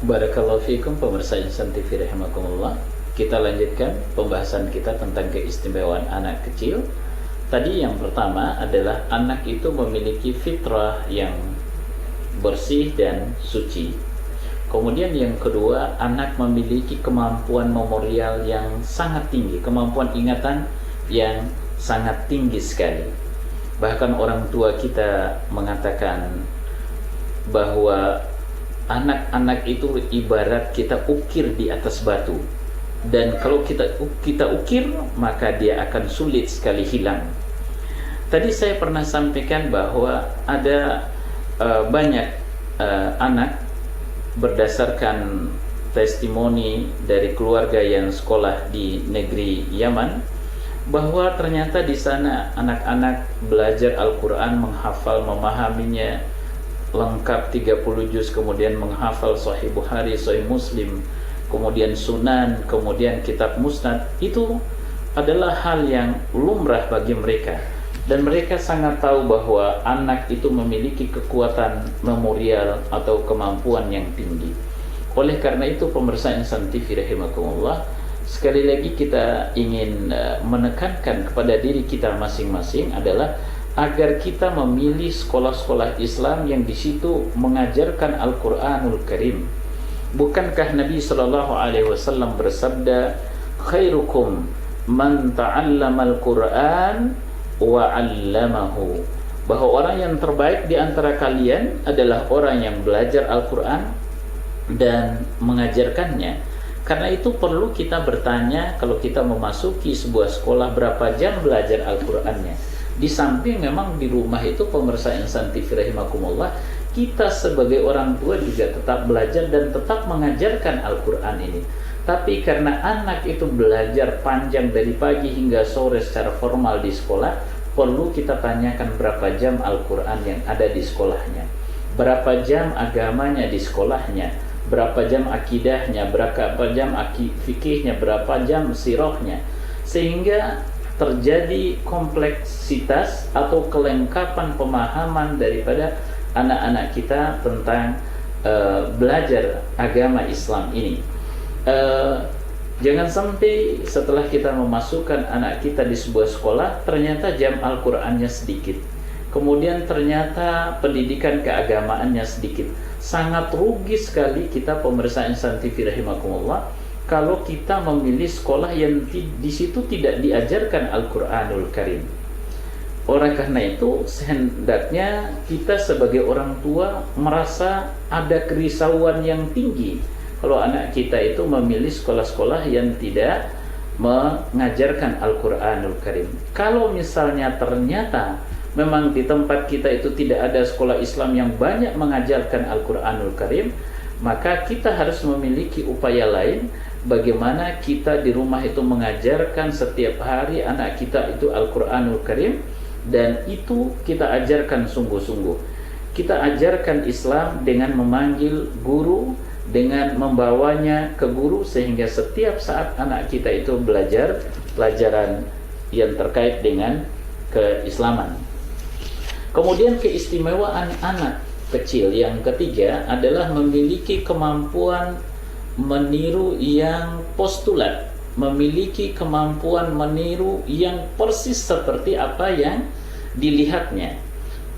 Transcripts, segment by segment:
Barakallahu fiikum pemirsa Insan TV rahimakumullah. Kita lanjutkan pembahasan kita tentang keistimewaan anak kecil. Tadi yang pertama adalah anak itu memiliki fitrah yang bersih dan suci. Kemudian yang kedua, anak memiliki kemampuan memorial yang sangat tinggi, kemampuan ingatan yang sangat tinggi sekali. Bahkan orang tua kita mengatakan bahwa anak-anak itu ibarat kita ukir di atas batu, dan kalau kita ukir maka dia akan sulit sekali hilang. Tadi saya pernah sampaikan bahwa ada banyak anak berdasarkan testimoni dari keluarga yang sekolah di negeri Yaman, bahwa ternyata di sana anak-anak belajar Al-Quran, menghafal, memahaminya lengkap 30 juz, kemudian menghafal Sahih Bukhari, Sahih Muslim, kemudian Sunan, kemudian kitab Musnad. Itu adalah hal yang lumrah bagi mereka, dan mereka sangat tahu bahwa anak itu memiliki kekuatan memorial atau kemampuan yang tinggi. Oleh karena itu pemirsa Insan TV rahimakumullah, sekali lagi kita ingin menekankan kepada diri kita masing-masing adalah agar kita memilih sekolah-sekolah Islam yang di situ mengajarkan Al-Quranul Karim. Bukankah Nabi SAW bersabda, khairukum man ta'allamal Quran wa 'allamahu, bahwa orang yang terbaik di antara kalian adalah orang yang belajar Al-Quran dan mengajarkannya. Karena itu perlu kita bertanya, kalau kita memasuki sebuah sekolah, berapa jam belajar Al-Qurannya. Di samping memang di rumah itu pemirsa Insan TV rahimakumullah, kita sebagai orang tua juga tetap belajar dan tetap mengajarkan Al-Quran ini. Tapi karena anak itu belajar panjang dari pagi hingga sore secara formal di sekolah, perlu kita tanyakan berapa jam Al-Quran yang ada di sekolahnya, berapa jam agamanya di sekolahnya, berapa jam akidahnya, berapa jam fikihnya, berapa jam sirahnya, sehingga terjadi kompleksitas atau kelengkapan pemahaman daripada anak-anak kita tentang belajar agama Islam ini. Jangan sampai setelah kita memasukkan anak kita di sebuah sekolah, ternyata jam Al-Qurannya sedikit, kemudian ternyata pendidikan keagamaannya sedikit. Sangat rugi sekali kita pemirsa Insan TV rahimakumullah kalau kita memilih sekolah yang di situ tidak diajarkan Al-Quranul Karim. Oleh karena itu, sehendaknya kita sebagai orang tua merasa ada kerisauan yang tinggi kalau anak kita itu memilih sekolah-sekolah yang tidak mengajarkan Al-Quranul Karim. Kalau misalnya ternyata memang di tempat kita itu tidak ada sekolah Islam yang banyak mengajarkan Al-Quranul Karim, maka kita harus memiliki upaya lain bagaimana kita di rumah itu mengajarkan setiap hari anak kita itu Al-Quranul Karim, dan itu kita ajarkan sungguh-sungguh. Kita ajarkan Islam dengan memanggil guru, dengan membawanya ke guru, sehingga setiap saat anak kita itu belajar pelajaran yang terkait dengan keislaman. Kemudian keistimewaan anak kecil yang ketiga adalah memiliki kemampuan meniru yang postulat, memiliki kemampuan meniru yang persis seperti apa yang dilihatnya.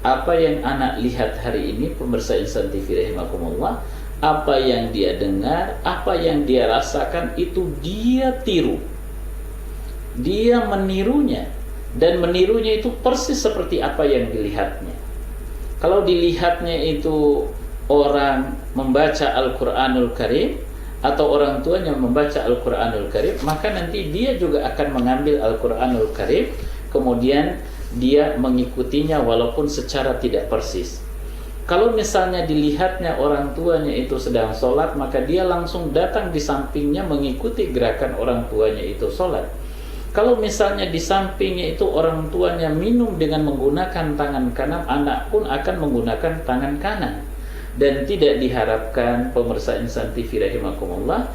Apa yang anak lihat hari ini pemirsa Insan TV rahimakumullah, apa yang dia dengar, apa yang dia rasakan, itu dia tiru, dia menirunya, dan menirunya itu persis seperti apa yang dilihatnya. Kalau dilihatnya itu orang membaca Al-Quranul Karim atau orang tuanya membaca Al-Quranul Karim, maka nanti dia juga akan mengambil Al-Quranul Karim, kemudian dia mengikutinya walaupun secara tidak persis. Kalau misalnya dilihatnya orang tuanya itu sedang sholat, maka dia langsung datang di sampingnya mengikuti gerakan orang tuanya itu sholat. Kalau misalnya di sampingnya itu orang tuanya minum dengan menggunakan tangan kanan, anak pun akan menggunakan tangan kanan. Dan tidak diharapkan pemirsa Insan TV rahimakumullah,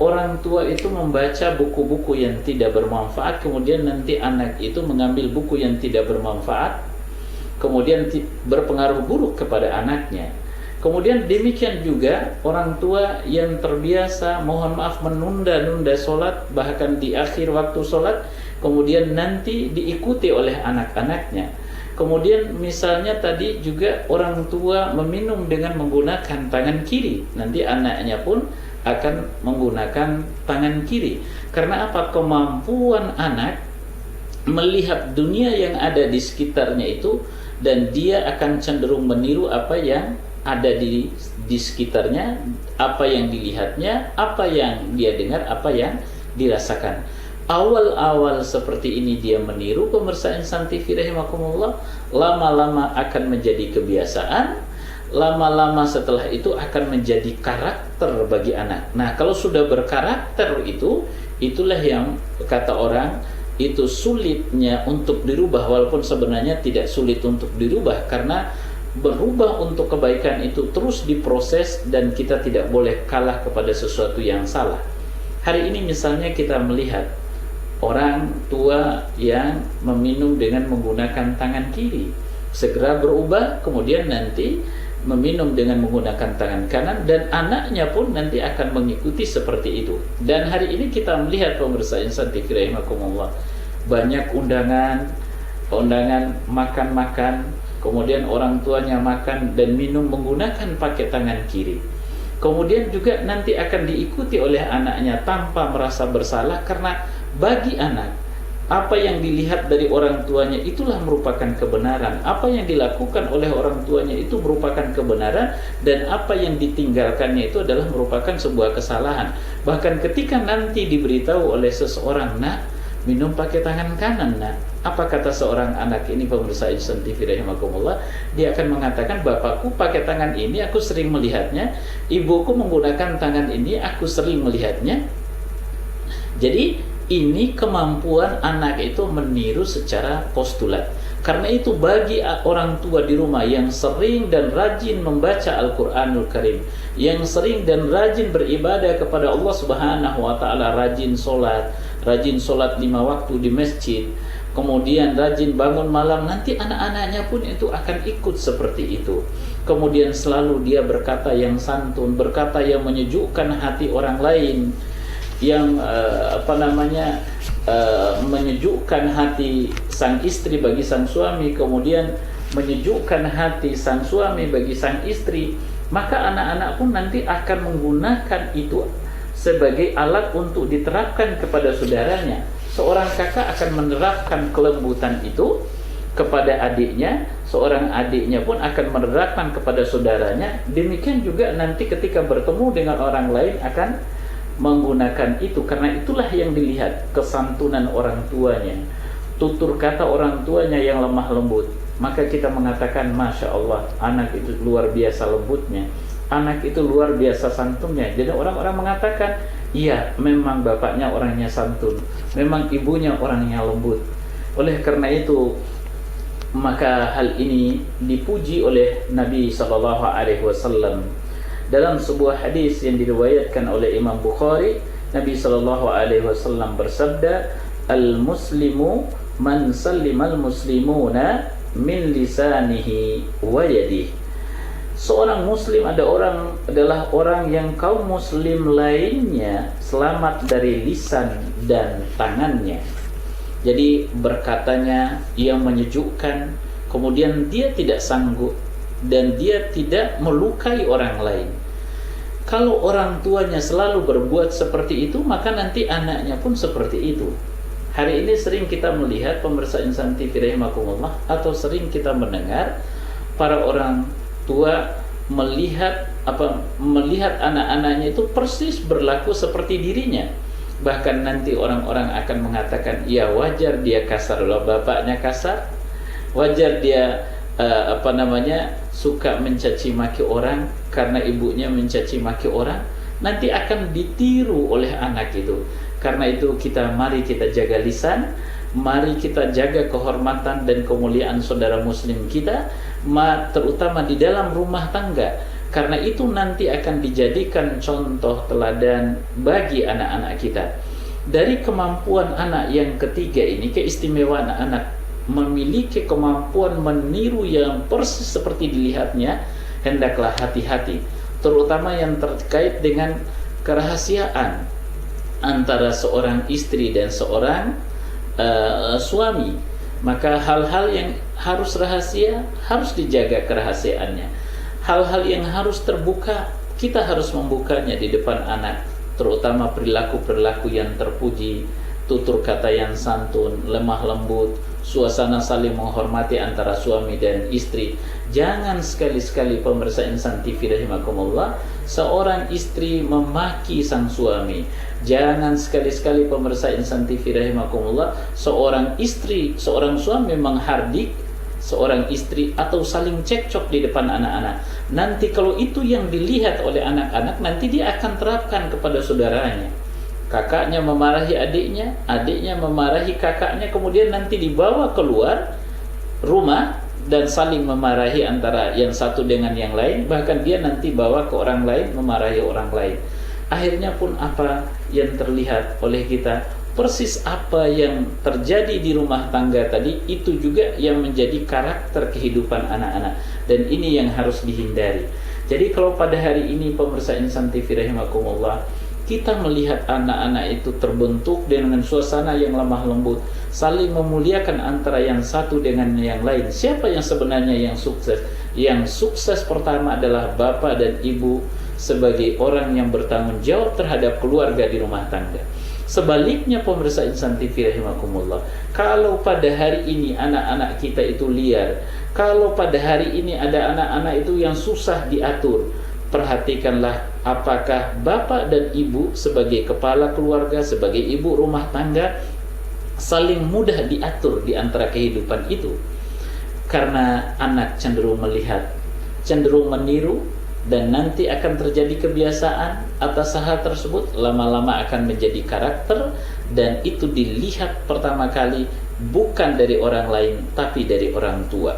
orang tua itu membaca buku-buku yang tidak bermanfaat, kemudian nanti anak itu mengambil buku yang tidak bermanfaat, kemudian berpengaruh buruk kepada anaknya. Kemudian demikian juga orang tua yang terbiasa mohon maaf menunda-nunda sholat, bahkan di akhir waktu sholat, kemudian nanti diikuti oleh anak-anaknya. Kemudian misalnya tadi juga orang tua meminum dengan menggunakan tangan kiri, nanti anaknya pun akan menggunakan tangan kiri. Karena apa? Kemampuan anak melihat dunia yang ada di sekitarnya itu, dan dia akan cenderung meniru apa yang ada di sekitarnya, apa yang dilihatnya, apa yang dia dengar, apa yang dirasakan. Awal-awal seperti ini dia meniru, pemirsa Insan TV rahimakumullah, lama-lama akan menjadi kebiasaan, lama-lama setelah itu akan menjadi karakter bagi anak. Nah, kalau sudah berkarakter itu, itulah yang kata orang itu sulitnya untuk dirubah, walaupun sebenarnya tidak sulit untuk dirubah, karena berubah untuk kebaikan itu terus diproses dan kita tidak boleh kalah kepada sesuatu yang salah. Hari ini misalnya kita melihat orang tua yang meminum dengan menggunakan tangan kiri, segera berubah kemudian nanti meminum dengan menggunakan tangan kanan, dan anaknya pun nanti akan mengikuti seperti itu. Dan hari ini kita melihat pemirsa Insan TV rahimakumullah, banyak undangan makan-makan, kemudian orang tuanya makan dan minum menggunakan pakai tangan kiri. Kemudian juga nanti akan diikuti oleh anaknya tanpa merasa bersalah, karena bagi anak apa yang dilihat dari orang tuanya itulah merupakan kebenaran. Apa yang dilakukan oleh orang tuanya itu merupakan kebenaran, dan apa yang ditinggalkannya itu adalah merupakan sebuah kesalahan. Bahkan ketika nanti diberitahu oleh seseorang, "Nak, minum pakai tangan kanan, nak." Apa kata seorang anak ini, pemirsa Insan TV rahimakumullah? Dia akan mengatakan, "Bapakku pakai tangan ini, aku sering melihatnya. Ibuku menggunakan tangan ini, aku sering melihatnya." Jadi ini kemampuan anak itu meniru secara postulat. Karena itu bagi orang tua di rumah yang sering dan rajin membaca Al-Quranul Karim, yang sering dan rajin beribadah kepada Allah Subhanahu wa Ta'ala, rajin sholat 5 waktu di masjid, kemudian rajin bangun malam, nanti anak-anaknya pun itu akan ikut seperti itu. Kemudian selalu dia berkata yang santun, berkata yang menyejukkan hati orang lain, yang menyejukkan hati sang istri bagi sang suami, kemudian menyejukkan hati sang suami bagi sang istri, maka anak-anak pun nanti akan menggunakan itu sebagai alat untuk diterapkan kepada saudaranya. Seorang kakak akan menerapkan kelembutan itu kepada adiknya, seorang adiknya pun akan menerapkan kepada saudaranya. Demikian juga nanti ketika bertemu dengan orang lain akan menggunakan itu, karena itulah yang dilihat, kesantunan orang tuanya, tutur kata orang tuanya yang lemah lembut. Maka kita mengatakan, Masya Allah, anak itu luar biasa lembutnya, anak itu luar biasa santunnya. Jadi orang-orang mengatakan, iya, memang bapaknya orangnya santun, memang ibunya orangnya lembut. Oleh karena itu, maka hal ini dipuji oleh Nabi SAW. Dalam sebuah hadis yang diriwayatkan oleh Imam Bukhari, Nabi SAW bersabda, "Al-muslimu man sallimal muslimuna min lisanihi wa yadihi." Seorang muslim adalah orang yang kaum muslim lainnya selamat dari lisan dan tangannya. Jadi berkatanya yang menyejukkan, kemudian dia tidak sanggup dan dia tidak melukai orang lain. Kalau orang tuanya selalu berbuat seperti itu, maka nanti anaknya pun seperti itu. Hari ini sering kita melihat, pemirsa Insan TV rahimakumullah, atau sering kita mendengar para orang tua melihat anak-anaknya itu persis berlaku seperti dirinya. Bahkan nanti orang-orang akan mengatakan, ya wajar dia kasar, loh bapaknya kasar, wajar dia suka mencaci maki orang karena ibunya mencaci maki orang. Nanti akan ditiru oleh anak itu. Karena itu mari kita jaga lisan, mari kita jaga kehormatan dan kemuliaan saudara muslim kita, terutama di dalam rumah tangga. Karena itu nanti akan dijadikan contoh teladan bagi anak-anak kita. Dari kemampuan anak yang ketiga ini, keistimewaan anak memiliki kemampuan meniru yang persis seperti dilihatnya, hendaklah hati-hati, terutama yang terkait dengan kerahasiaan antara seorang istri dan seorang suami. Maka hal-hal yang harus rahasia harus dijaga kerahasiaannya. Hal-hal yang harus terbuka, kita harus membukanya di depan anak, terutama perilaku-perilaku yang terpuji, tutur kata yang santun, lemah lembut, suasana saling menghormati antara suami dan istri. Jangan sekali-sekali pemirsa Insan TV rahimakumullah, seorang istri memaki sang suami. Jangan sekali-sekali pemirsa Insan TV rahimakumullah, seorang istri, seorang suami menghardik seorang istri atau saling cekcok di depan anak-anak. Nanti kalau itu yang dilihat oleh anak-anak, nanti dia akan terapkan kepada saudaranya. Kakaknya memarahi adiknya, adiknya memarahi kakaknya, kemudian nanti dibawa keluar rumah dan saling memarahi antara yang satu dengan yang lain, bahkan dia nanti bawa ke orang lain, memarahi orang lain. Akhirnya pun apa yang terlihat oleh kita, persis apa yang terjadi di rumah tangga tadi, itu juga yang menjadi karakter kehidupan anak-anak, dan ini yang harus dihindari. Jadi kalau pada hari ini pemirsa Insan TV rahimakumullah, kita melihat anak-anak itu terbentuk dengan suasana yang lemah lembut, saling memuliakan antara yang satu dengan yang lain. Siapa yang sebenarnya yang sukses? Yang sukses pertama adalah bapak dan ibu sebagai orang yang bertanggung jawab terhadap keluarga di rumah tangga. Sebaliknya pemirsa Insan TV rahimakumullah, kalau pada hari ini anak-anak kita itu liar, kalau pada hari ini ada anak-anak itu yang susah diatur, perhatikanlah apakah bapak dan ibu sebagai kepala keluarga, sebagai ibu rumah tangga saling mudah diatur di antara kehidupan itu. Karena anak cenderung melihat, cenderung meniru, dan nanti akan terjadi kebiasaan atas hal tersebut, lama-lama akan menjadi karakter, dan itu dilihat pertama kali bukan dari orang lain tapi dari orang tua.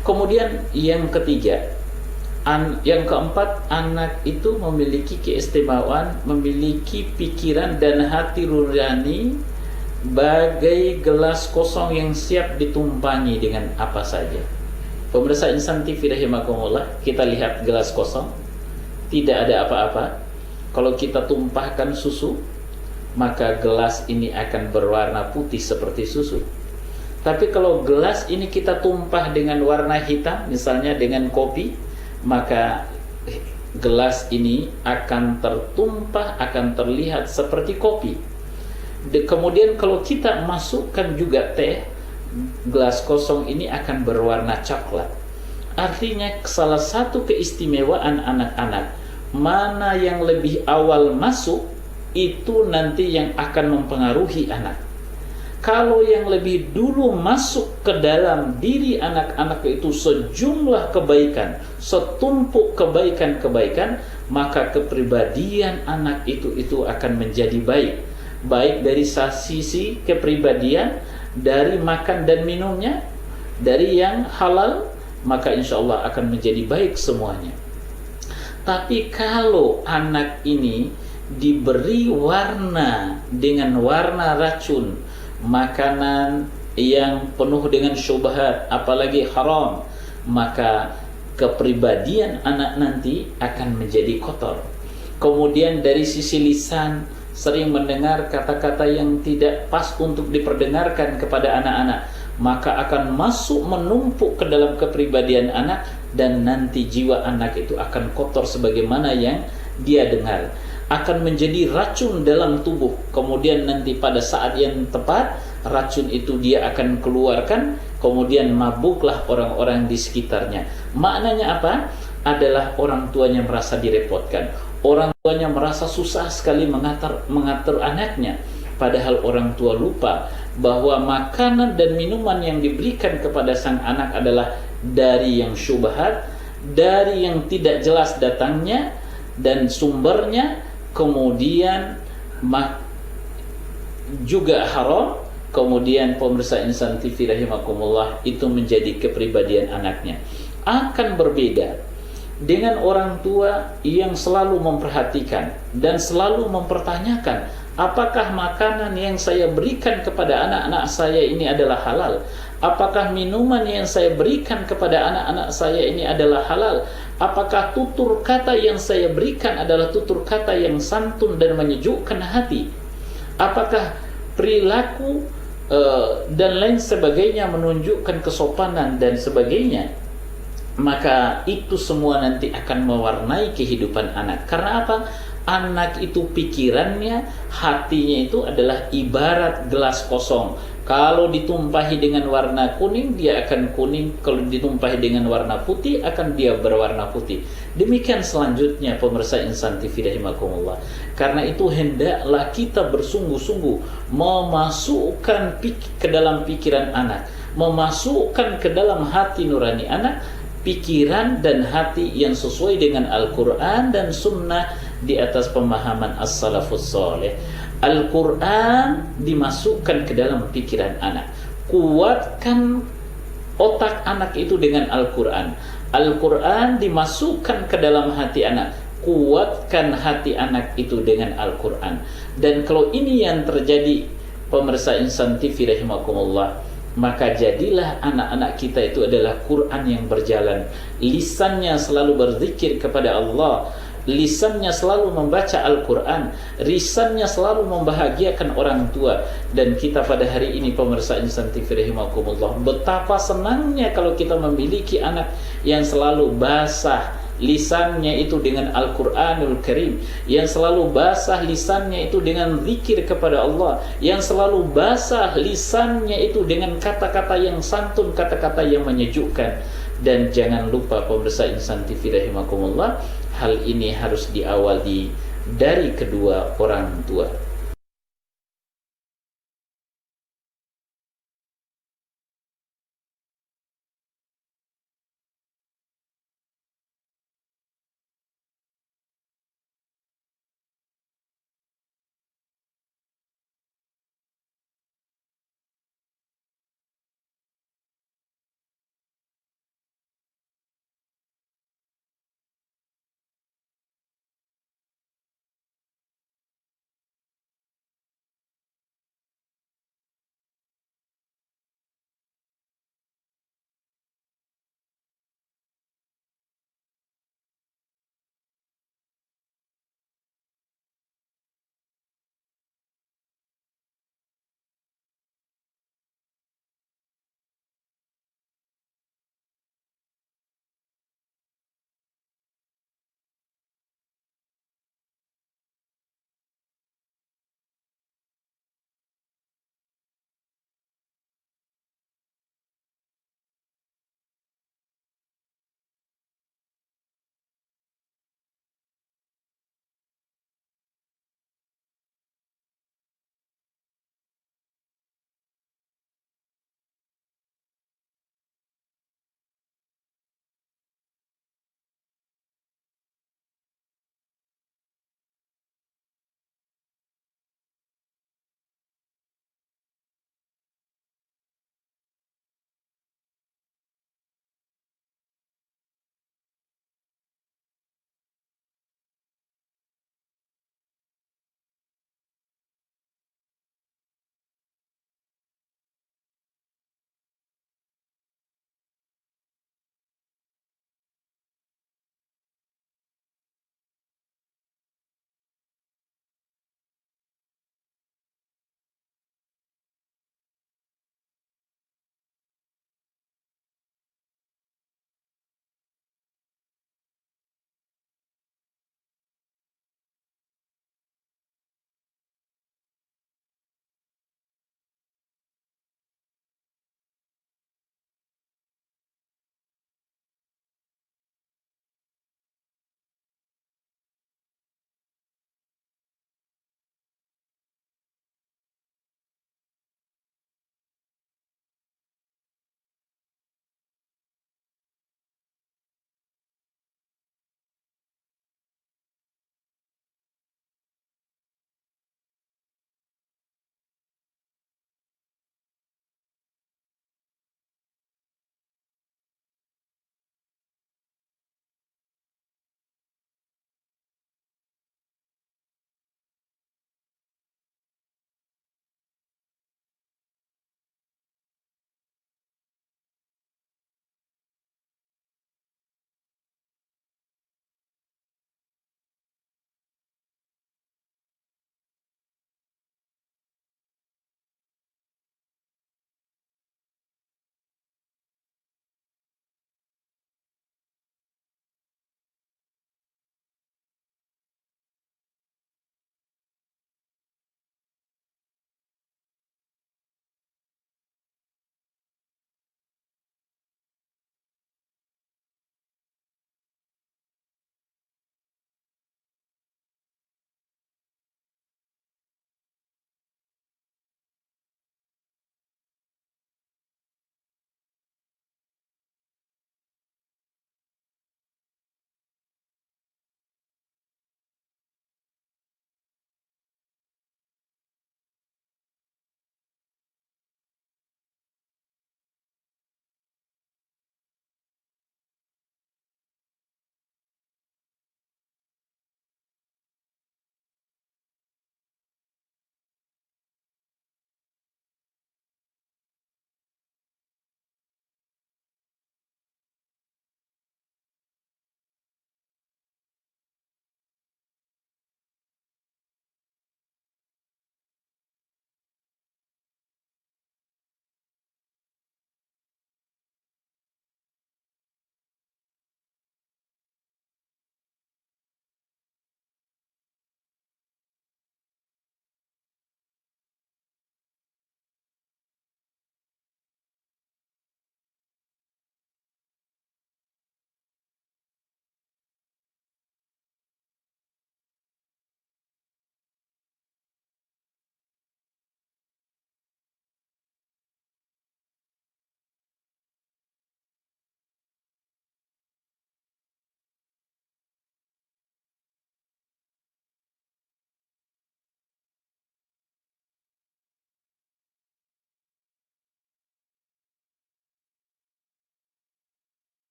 Kemudian yang ketiga, yang keempat, anak itu memiliki keistimewaan, memiliki pikiran dan hati nurani bagai gelas kosong yang siap ditumpangi dengan apa saja. Pemirsa Insan TV rahimakumullah, kita lihat gelas kosong, tidak ada apa-apa. Kalau kita tumpahkan susu, maka gelas ini akan berwarna putih seperti susu. Tapi kalau gelas ini kita tumpah dengan warna hitam, misalnya dengan kopi, maka gelas ini akan tertumpah, akan terlihat seperti kopi. Kemudian kalau kita masukkan juga teh, gelas kosong ini akan berwarna coklat. Artinya salah satu keistimewaan anak-anak, mana yang lebih awal masuk, itu nanti yang akan mempengaruhi anak. Kalau yang lebih dulu masuk ke dalam diri anak-anak itu sejumlah kebaikan, setumpuk kebaikan-kebaikan, maka kepribadian anak itu akan menjadi baik. Baik dari sisi kepribadian, dari makan dan minumnya, dari yang halal, maka insya Allah akan menjadi baik semuanya. Tapi kalau anak ini diberi warna dengan warna racun, makanan yang penuh dengan syubhat, apalagi haram, maka kepribadian anak nanti akan menjadi kotor. Kemudian dari sisi lisan, sering mendengar kata-kata yang tidak pas untuk diperdengarkan kepada anak-anak, maka akan masuk menumpuk ke dalam kepribadian anak, dan nanti jiwa anak itu akan kotor sebagaimana yang dia dengar, akan menjadi racun dalam tubuh. Kemudian nanti pada saat yang tepat, racun itu dia akan keluarkan, kemudian mabuklah orang-orang di sekitarnya. Maknanya apa? Adalah orang tuanya merasa direpotkan, orang tuanya merasa susah sekali mengatur anaknya. Padahal orang tua lupa bahwa makanan dan minuman yang diberikan kepada sang anak adalah dari yang syubhat, dari yang tidak jelas datangnya dan sumbernya, kemudian juga haram. Kemudian pemirsa Insan TV rahimakumullah, itu menjadi kepribadian anaknya. Akan berbeda dengan orang tua yang selalu memperhatikan dan selalu mempertanyakan, apakah makanan yang saya berikan kepada anak-anak saya ini adalah halal? Apakah minuman yang saya berikan kepada anak-anak saya ini adalah halal? Apakah tutur kata yang saya berikan adalah tutur kata yang santun dan menyejukkan hati? Apakah perilaku dan lain sebagainya menunjukkan kesopanan dan sebagainya? Maka itu semua nanti akan mewarnai kehidupan anak. Karena apa? Anak itu pikirannya, hatinya itu adalah ibarat gelas kosong. Kalau ditumpahi dengan warna kuning, dia akan kuning. Kalau ditumpahi dengan warna putih, akan dia berwarna putih. Demikian selanjutnya pemirsa Insan TV rahimakumullah. Karena itu hendaklah kita bersungguh-sungguh memasukkan ke dalam pikiran anak, memasukkan ke dalam hati nurani anak pikiran dan hati yang sesuai dengan Al-Quran dan Sunnah di atas pemahaman As-Salafus Saleh. Al-Quran dimasukkan ke dalam pikiran anak. Kuatkan otak anak itu dengan Al-Quran. Al-Quran dimasukkan ke dalam hati anak. Kuatkan hati anak itu dengan Al-Quran. Dan kalau ini yang terjadi pemirsa Insan TV rahimakumullah, maka jadilah anak-anak kita itu adalah Quran yang berjalan. Lisannya selalu berzikir kepada Allah, lisannya selalu membaca Al-Quran, lisannya selalu membahagiakan orang tua. Dan kita pada hari ini pemirsa Insan TV rahimakumullah, betapa senangnya kalau kita memiliki anak yang selalu basah lisannya itu dengan Al-Quranul Karim, yang selalu basah lisannya itu dengan zikir kepada Allah, yang selalu basah lisannya itu dengan kata-kata yang santun, kata-kata yang menyejukkan. Dan jangan lupa pemirsa Insan TV rahimakumullah, hal ini harus diawali dari kedua orang tua.